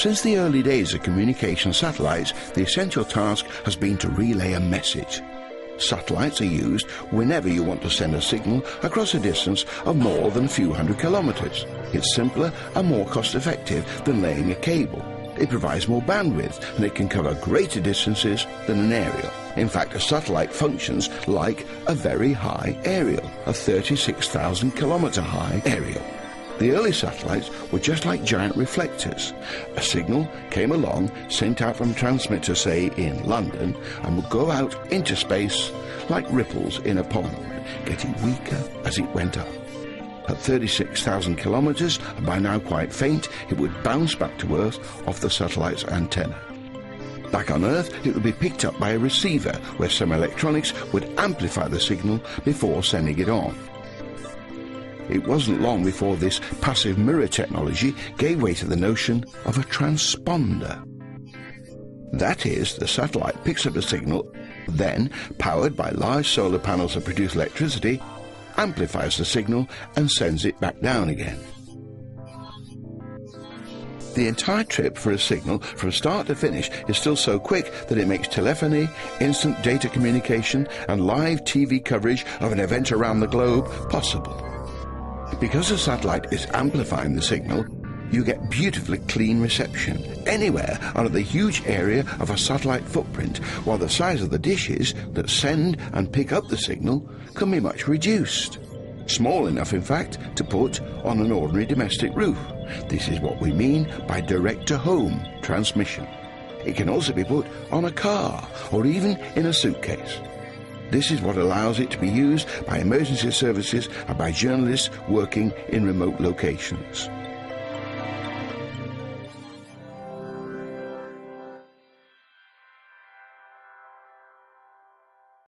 Since the early days of communication satellites, the essential task has been to relay a message. Satellites are used whenever you want to send a signal across a distance of more than a few hundred kilometers. It's simpler and more cost-effective than laying a cable. It provides more bandwidth and it can cover greater distances than an aerial. In fact, a satellite functions like a very high aerial, a 36,000 kilometer high aerial. The early satellites were just like giant reflectors. A signal came along, sent out from a transmitter, say in London, and would go out into space like ripples in a pond, getting weaker as it went up. At 36,000 kilometers, and by now quite faint, it would bounce back to Earth off the satellite's antenna. Back on Earth, it would be picked up by a receiver, where some electronics would amplify the signal before sending it on. It wasn't long before this passive mirror technology gave way to the notion of a transponder. That is, the satellite picks up a signal, then, powered by large solar panels that produce electricity, amplifies the signal and sends it back down again. The entire trip for a signal from start to finish is still so quick that it makes telephony, instant data communication and live TV coverage of an event around the globe possible. Because the satellite is amplifying the signal, you get beautifully clean reception anywhere under the huge area of a satellite footprint, while the size of the dishes that send and pick up the signal can be much reduced. Small enough, in fact, to put on an ordinary domestic roof. This is what we mean by direct-to-home transmission. It can also be put on a car or even in a suitcase. This is what allows it to be used by emergency services and by journalists working in remote locations.